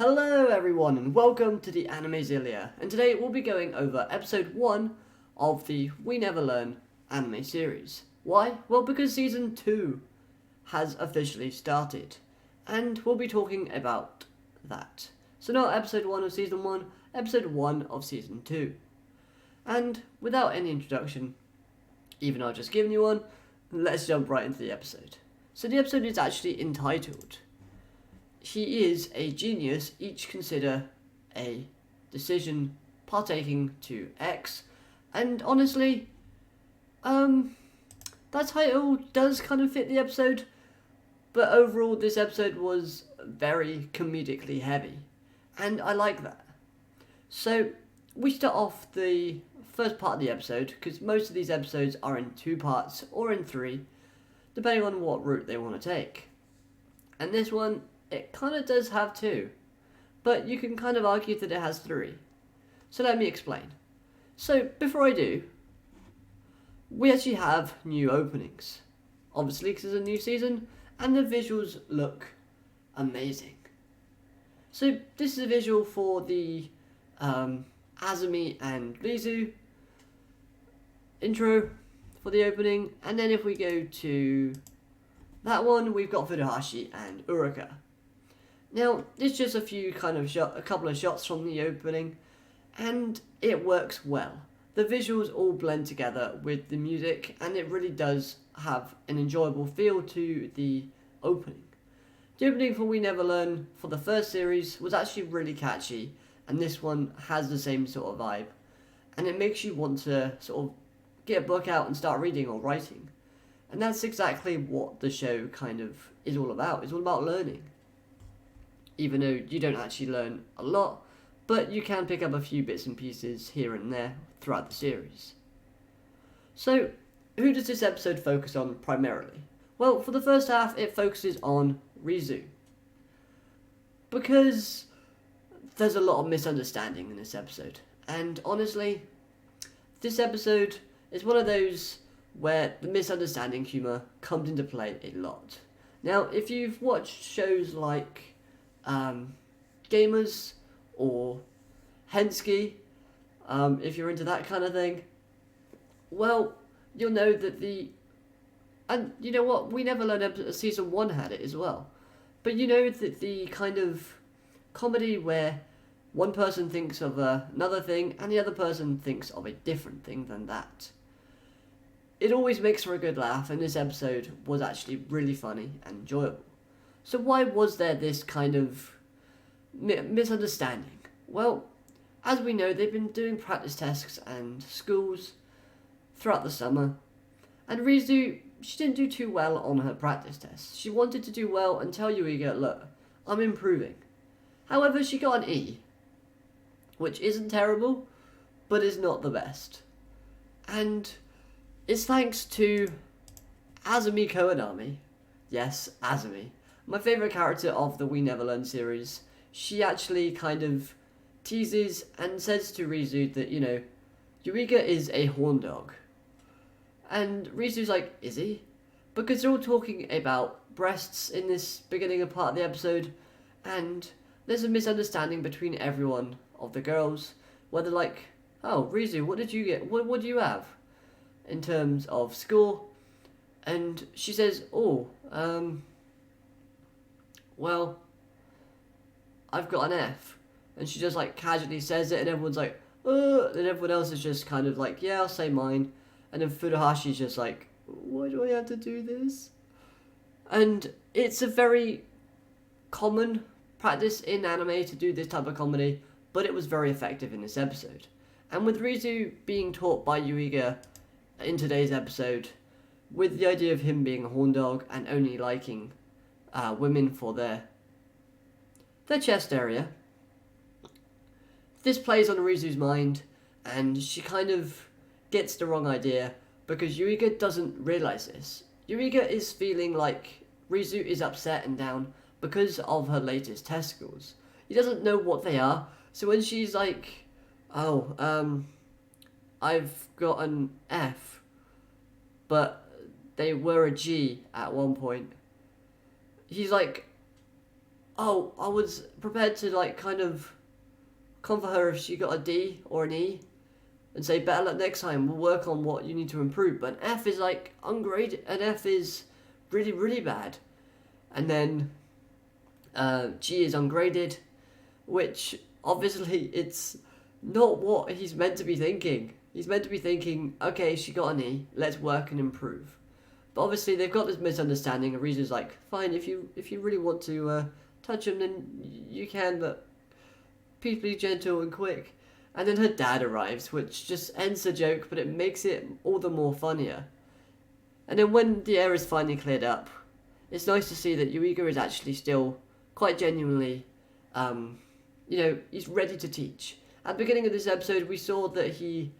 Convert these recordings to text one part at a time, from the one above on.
Hello everyone and welcome to the Animezilia, and today we'll be going over episode 1 of the We Never Learn anime series. Why? Well, because season 2 has officially started, and we'll be talking about that. So not episode 1 of season 1, episode 1 of season 2. And without any introduction, even though I've just given you one, let's jump right into the episode. So the episode is actually entitled He is a Genius, Each Consider a Decision Partaking to X. And honestly, that title does kind of fit the episode, but overall this episode was very comedically heavy, and I like that. So we start off the first part of the episode, because most of these episodes are in 2 parts or in 3, depending on what route they want to take. And this one, it kind of does have 2, but you can kind of argue that it has 3. So let me explain. So before I do, we actually have new openings. Obviously, because it's a new season, and the visuals look amazing. So this is a visual for the Azumi and Rizu intro for the opening, and then if we go to that one, we've got Furuhashi and Uruka. Now, there's just a couple of shots from the opening, and it works well. The visuals all blend together with the music, and it really does have an enjoyable feel to the opening. The opening for We Never Learn for the first series was actually really catchy, and this one has the same sort of vibe, and it makes you want to sort of get a book out and start reading or writing. And that's exactly what the show kind of is all about. It's all about learning. Even though you don't actually learn a lot, but you can pick up a few bits and pieces here and there throughout the series. So, who does this episode focus on primarily? Well, for the first half, it focuses on Rizu, because there's a lot of misunderstanding in this episode. And honestly, this episode is one of those where the misunderstanding humour comes into play a lot. Now, if you've watched shows like Gamers or Hensky, if you're into that kind of thing, well, you'll know that and you know what, We Never Learned season 1 had it as well. But you know that the kind of comedy where one person thinks of another thing and the other person thinks of a different thing than that, it always makes for a good laugh, and this episode was actually really funny and enjoyable. So why was there this kind of misunderstanding? Well, as we know, they've been doing practice tests and schools throughout the summer, and Rizu, she didn't do too well on her practice tests. She wanted to do well and tell Yuiga, look, I'm improving. However, she got an E, which isn't terrible, but is not the best. And it's thanks to Azumi Koenami. Yes, Azumi. My favourite character of the We Never Learn series. She actually kind of teases and says to Rizu that, Eureka is a horn dog. And Rizu's like, is he? Because they're all talking about breasts in this beginning part of the episode, and there's a misunderstanding between everyone of the girls, where they're like, oh, Rizu, what did you get? What do you have in terms of score? And she says, well, I've got an F. And she just like casually says it, and everyone's like, and everyone else is just kind of like, yeah, I'll say mine. And then Furuhashi's just like, why do I have to do this? And it's a very common practice in anime to do this type of comedy, but it was very effective in this episode. And with Rizu being taught by Yuiga in today's episode, with the idea of him being a horn dog and only liking women for their chest area, this plays on Rizu's mind, and she kind of gets the wrong idea, because Yuiga doesn't realise this. Yuiga is feeling like Rizu is upset and down because of her latest test scores. He doesn't know what they are, so when she's like, I've got an F, but they were a G at one point, he's like, oh, I was prepared to like kind of comfort her if she got a D or an E and say better luck next time. We'll work on what you need to improve. But an F is like ungraded. An F is really really bad, and then G is ungraded, which obviously it's not what he's meant to be thinking. He's meant to be thinking, okay, she got an E, let's work and improve. But obviously they've got this misunderstanding. And Rizu's like, fine, if you really want to touch him, then you can, but please be gentle and quick. And then her dad arrives, which just ends the joke, but it makes it all the more funnier. And then when the air is finally cleared up, it's nice to see that Yuiga is actually still quite genuinely, he's ready to teach. At the beginning of this episode, we saw that he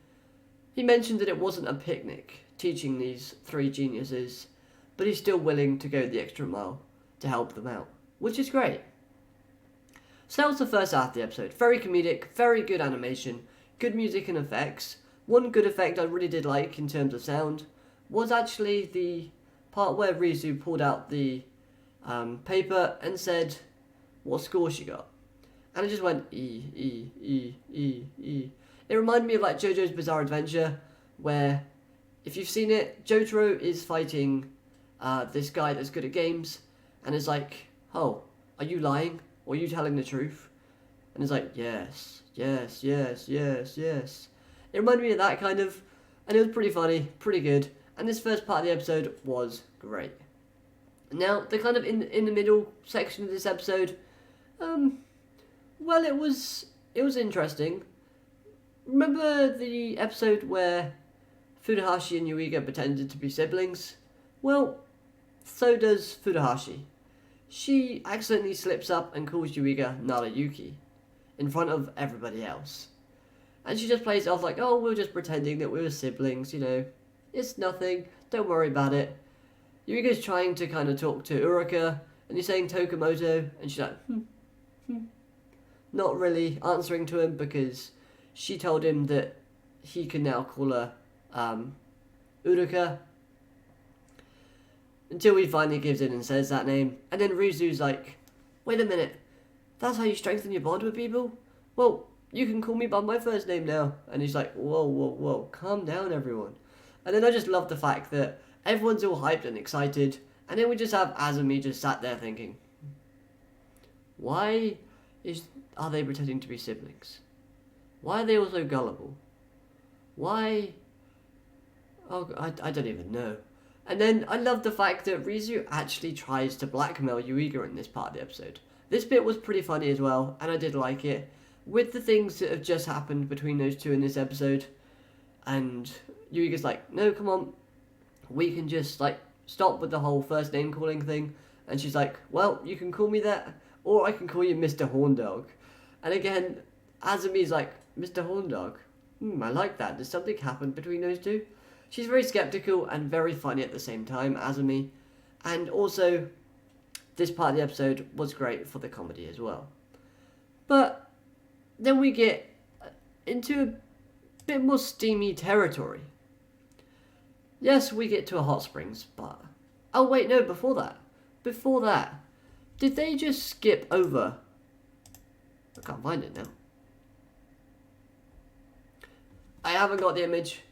mentioned that it wasn't a picnic teaching these three geniuses, but he's still willing to go the extra mile to help them out, which is great. So that was the first half of the episode. Very comedic, very good animation, good music and effects. One good effect I really did like in terms of sound was actually the part where Rizu pulled out the paper and said what score she got. And it just went E, E, E, E, E. It reminded me of like JoJo's Bizarre Adventure, where, if you've seen it, Jotaro is fighting this guy that's good at games, and is like, oh, are you lying? Or are you telling the truth? And it's like, yes, yes, yes, yes, yes. It reminded me of that kind of, and it was pretty funny, pretty good, and this first part of the episode was great. Now, the kind of in the middle section of this episode, well, it was interesting. Remember the episode where Furuhashi and Yuiga pretended to be siblings? Well, so does Furuhashi. She accidentally slips up and calls Yuiga Narayuki in front of everybody else. And she just plays it off like, oh, we're just pretending that we were siblings, It's nothing, don't worry about it. Yuiga's trying to kind of talk to Uruka, and he's saying Tokamoto, and she's like, not really answering to him because she told him that he can now call her Uruka. Until he finally gives in and says that name. And then Rizu's like, wait a minute, that's how you strengthen your bond with people? Well, you can call me by my first name now. And he's like, whoa, whoa, whoa, calm down everyone. And then I just love the fact that everyone's all hyped and excited, and then we just have Azumi just sat there thinking, why are they pretending to be siblings? Why are they all so gullible? Why? Oh, I don't even know. And then I love the fact that Rizu actually tries to blackmail Yuiga in this part of the episode. This bit was pretty funny as well, and I did like it. With the things that have just happened between those two in this episode, and Yuiga's like, no, come on, we can just, stop with the whole first name calling thing. And she's like, well, you can call me that, or I can call you Mr. Horndog. And again, Azumi's like, Mr. Horndog? I like that. Does something happen between those two? She's very skeptical and very funny at the same time, Azumi. And also, this part of the episode was great for the comedy as well. But then we get into a bit more steamy territory. Yes, we get to a hot springs, but... oh, wait, no, before that. Did they just skip over... I can't find it now. I haven't got the image.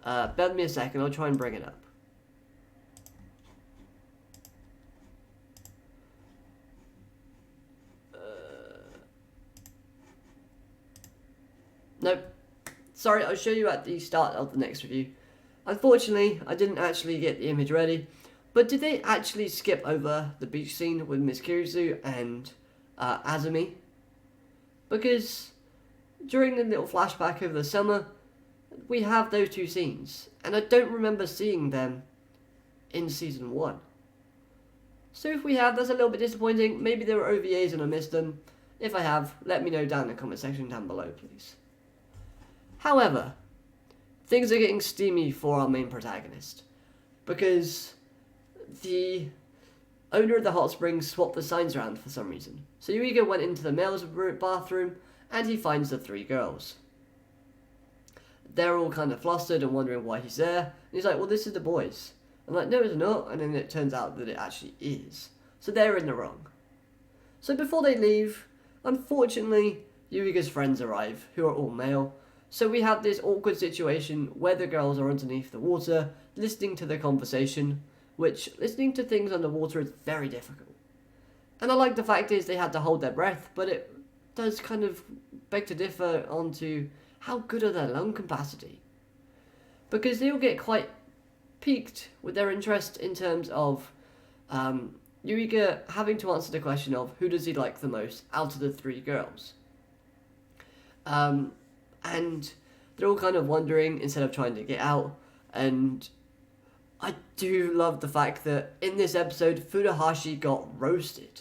Bear with me a second, I'll try and bring it up. Nope. Sorry, I'll show you at the start of the next review. Unfortunately, I didn't actually get the image ready, but did they actually skip over the beach scene with Miss Kirisu and Azumi? Because during the little flashback over the summer, we have those two scenes, and I don't remember seeing them in Season 1. So if we have, that's a little bit disappointing. Maybe they were OVAs and I missed them. If I have, let me know down in the comment section down below, please. However, things are getting steamy for our main protagonist, because the owner of the hot springs swapped the signs around for some reason. So Yuiga went into the male's bathroom, and he finds the three girls. They're all kind of flustered and wondering why he's there. And he's like, well, this is the boys. I'm like, no, it's not. And then it turns out that it actually is. So they're in the wrong. So before they leave, unfortunately, Yuiga's friends arrive, who are all male. So we have this awkward situation where the girls are underneath the water, listening to the conversation, which listening to things underwater is very difficult. And I like the fact is they had to hold their breath, but it does kind of beg to differ onto how good are their lung capacity. Because they all get quite piqued with their interest in terms of Yuiga having to answer the question of who does he like the most out of the three girls. And they're all kind of wondering instead of trying to get out. And I do love the fact that in this episode, Furuhashi got roasted.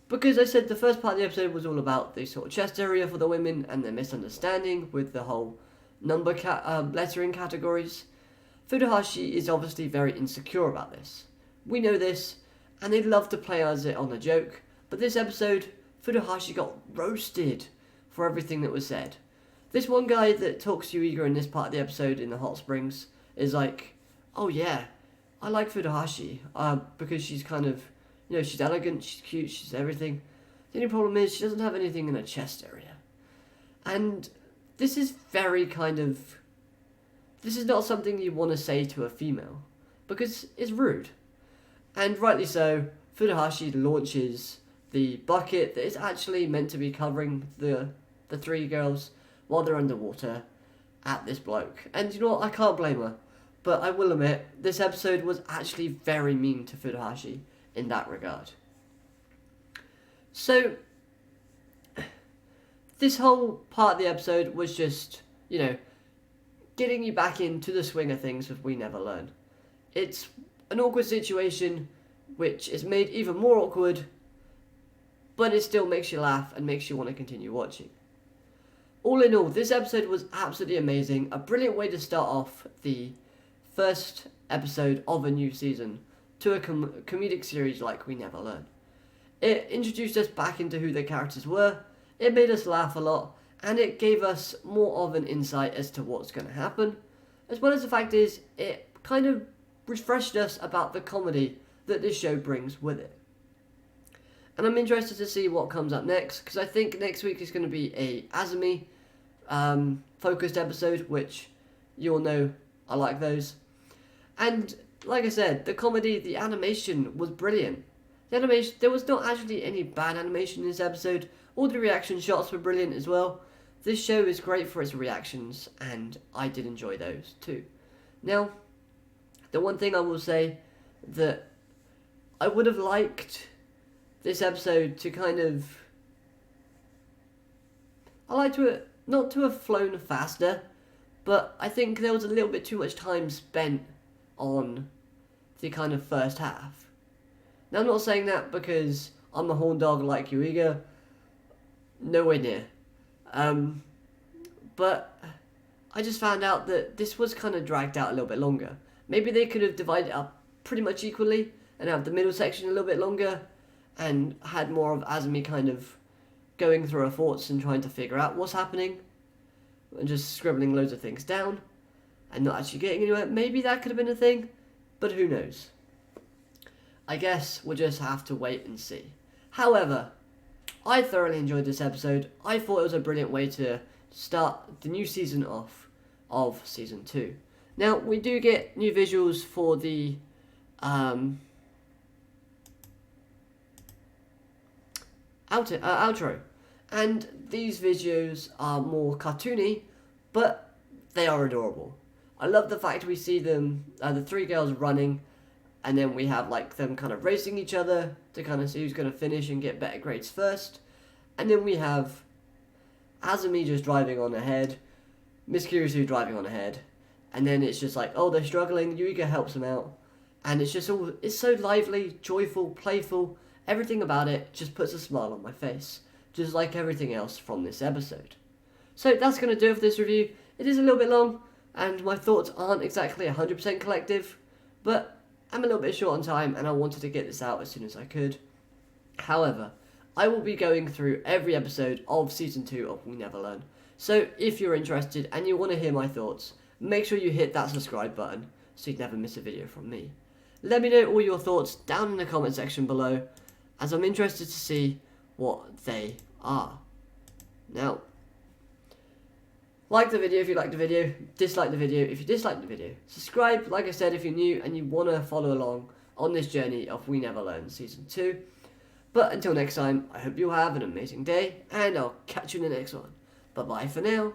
Because I said the first part of the episode was all about the sort of chest area for the women and their misunderstanding with the whole lettering categories. Furuhashi is obviously very insecure about this. We know this, and they'd love to play as it on a joke, but this episode, Furuhashi got roasted for everything that was said. This one guy that talks to Yuiga in this part of the episode in the hot springs is like, oh yeah, I like Furuhashi, because she's kind of, she's elegant, she's cute, she's everything. The only problem is she doesn't have anything in her chest area. And this is very this is not something you want to say to a female, because it's rude. And rightly so, Furuhashi launches the bucket that is actually meant to be covering the three girls while they're underwater at this bloke. And you know what, I can't blame her. But I will admit, this episode was actually very mean to Furuhashi in that regard. So, this whole part of the episode was just, getting you back into the swing of things with We Never Learn. It's an awkward situation which is made even more awkward, but it still makes you laugh and makes you want to continue watching. All in all, this episode was absolutely amazing, a brilliant way to start off the first episode of a new season to a comedic series like We Never Learn. It introduced us back into who the characters were, it made us laugh a lot, and it gave us more of an insight as to what's going to happen, as well as the fact is, it kind of refreshed us about the comedy that this show brings with it. And I'm interested to see what comes up next, because I think next week is going to be a Azumi focused episode, which you all know I like those. And like I said, the comedy, the animation was brilliant. The animation, there was not actually any bad animation in this episode. All the reaction shots were brilliant as well. This show is great for its reactions, and I did enjoy those too. Now, the one thing I will say that I would have liked this episode to I like to not to have flown faster, but I think there was a little bit too much time spent on the kind of first half. Now, I'm not saying that because I'm a horn dog like Yuiga, nowhere near. But I just found out that this was kind of dragged out a little bit longer. Maybe they could have divided it up pretty much equally and have the middle section a little bit longer and had more of Azumi kind of going through her thoughts and trying to figure out what's happening and just scribbling loads of things down and not actually getting anywhere. Maybe that could have been a thing, but who knows? I guess we'll just have to wait and see. However, I thoroughly enjoyed this episode. I thought it was a brilliant way to start the new season off of Season 2. Now, we do get new visuals for the outro. And these videos are more cartoony, but they are adorable. I love the fact we see them, the three girls running, and then we have them kind of racing each other to kind of see who's going to finish and get better grades first. And then we have Azumi just driving on ahead, Miss Kirisu driving on ahead, and then it's just they're struggling, Yuiga helps them out, and it's just it's so lively, joyful, playful, everything about it just puts a smile on my face, just like everything else from this episode. So that's going to do it for this review. It is a little bit long, and my thoughts aren't exactly 100% collective, but I'm a little bit short on time, and I wanted to get this out as soon as I could. However, I will be going through every episode of Season 2 of We Never Learn. So if you're interested and you want to hear my thoughts, make sure you hit that subscribe button so you never miss a video from me. Let me know all your thoughts down in the comment section below, as I'm interested to see what they are. Now, like the video if you liked the video, dislike the video if you disliked the video. Subscribe, like I said, if you're new and you want to follow along on this journey of We Never Learn Season 2. But until next time, I hope you have an amazing day, and I'll catch you in the next one. Bye-bye for now.